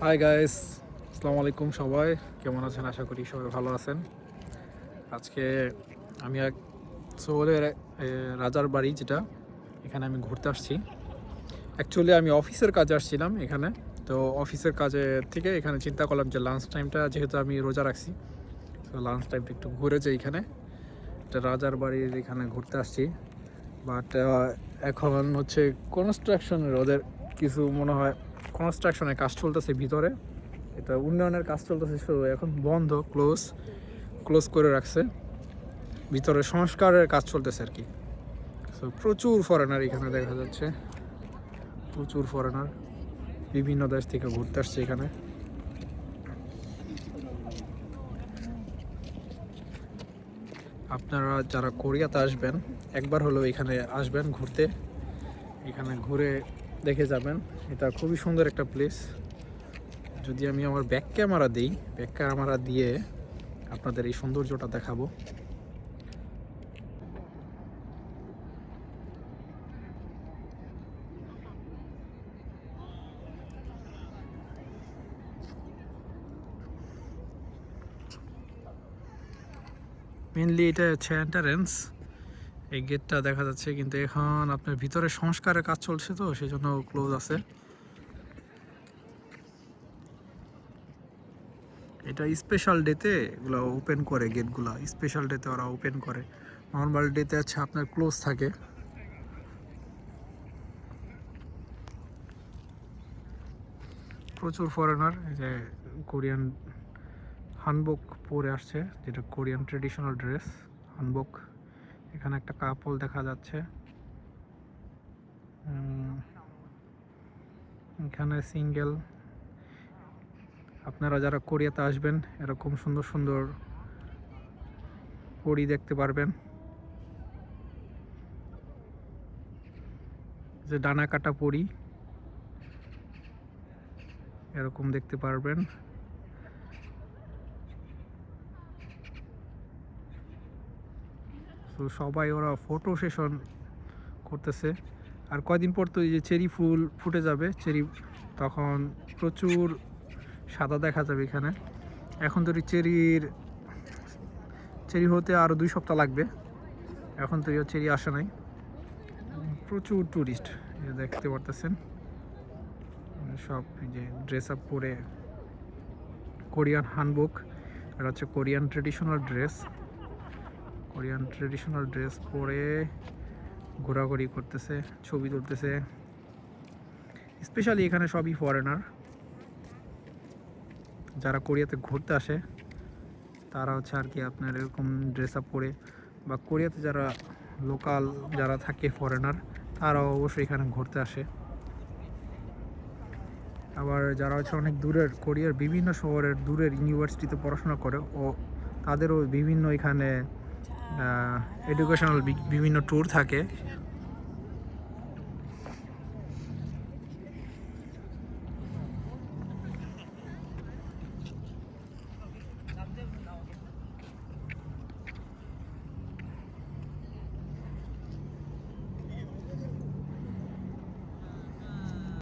Hi guys, আসসালামু আলাইকুম। সবাই কেমন আছেন? আশা করি সবাই ভালো আছেন। আজকে আমি এক সোলের রাজার বাড়ি, যেটা এখানে আমি ঘুরতে আসছি। অ্যাকচুয়ালি আমি অফিসের কাজে আসছিলাম এখানে। তো অফিসের কাজে থেকে এখানে চিন্তা করলাম যে লাঞ্চ টাইমটা যেহেতু আমি রোজা রাখছি, তো লাঞ্চ টাইমটা একটু ঘুরে যাই। এখানে একটা রাজার বাড়ির এখানে ঘুরতে আসছি। বাট এখন হচ্ছে কনস্ট্রাকশনের ওদের কিছু মনে হয় কনস্ট্রাকশনের কাজ চলতেছে ভিতরে। এটা উন্নয়নের কাজ চলতেছে, এখন বন্ধ, ক্লোজ করে রাখছে। ভিতরে সংস্কারের কাজ চলতেছে আর কি। সো প্রচুর ফরেনার এখানে দেখা যাচ্ছে, প্রচুর ফরেনার বিভিন্ন দেশ থেকে ঘুরতে আসছে এখানে। আপনারা যারা কোরিয়াতে আসবেন একবার হলেও এখানে আসবেন ঘুরতে, এখানে ঘুরে দেখে যাবেন। এটা খুবই সুন্দর একটা প্লেস। যদি আমি আমার ব্যাক ক্যামেরা দিই, ব্যাক ক্যামেরা দিয়ে আপনাদের এই সৌন্দর্যটা দেখাবো। মেনলি এটা হচ্ছে এন্টারেন্স, এই গেটটা দেখা যাচ্ছে, কিন্তু এখন আপনার ভিতরে সংস্কারের কাজ চলছে, তো সেই জন্য ক্লোজ আছে। এটা স্পেশাল ডেতে এগুলো ওপেন করে, গেটগুলো স্পেশাল ডেতে ওরা ওপেন করে। নর্মাল ডেতে হচ্ছে আপনার ক্লোজ থাকে। প্রচুর ফরেনার এই যে কোরিয়ান হানবক পরে আসছে, যেটা কোরিয়ান ট্রেডিশনাল ড্রেস হানবক। এখানে একটা কাপল দেখা যাচ্ছে। এখানে সিঙ্গেল। আপনারা যারা কোরিয়াতে আসবেন এরকম সুন্দর সুন্দর পরি দেখতে পারবেন, যে ডানা কাটা পরি এরকম দেখতে পারবেন। তো সবাই ওরা ফটো সেশন করতেছে। আর কয়দিন পর তো এই যে চেরি ফুল ফুটে যাবে, চেরি, তখন প্রচুর সাদা দেখা যাবে এখানে। এখন তো চেরি হতে আরও 2 সপ্তাহ লাগবে, এখন তো চেরি আসে নাই। প্রচুর ট্যুরিস্ট দেখতে পারতেছেন, সব যে ড্রেস আপ পরে কোরিয়ান হানবক। এটা হচ্ছে কোরিয়ান ট্রেডিশনাল ড্রেস পরে ঘোরাঘুরি করতেছে, ছবি তুলতেছে। স্পেশালি এখানে সবই ফরেনার, যারা কোরিয়াতে ঘুরতে আসে তারা হচ্ছে আর কি আপনার এরকম ড্রেস আপ পরে, বা কোরিয়াতে যারা লোকাল যারা থাকে ফরেনার, তারাও অবশ্যই এখানে ঘুরতে আসে। আবার যারা হচ্ছে অনেক দূরের, কোরিয়ার বিভিন্ন শহরের দূরের ইউনিভার্সিটিতে পড়াশোনা করে, ও তাদেরও বিভিন্ন এখানে এডুকেশনাল বিভিন্ন ট্যুর থাকে,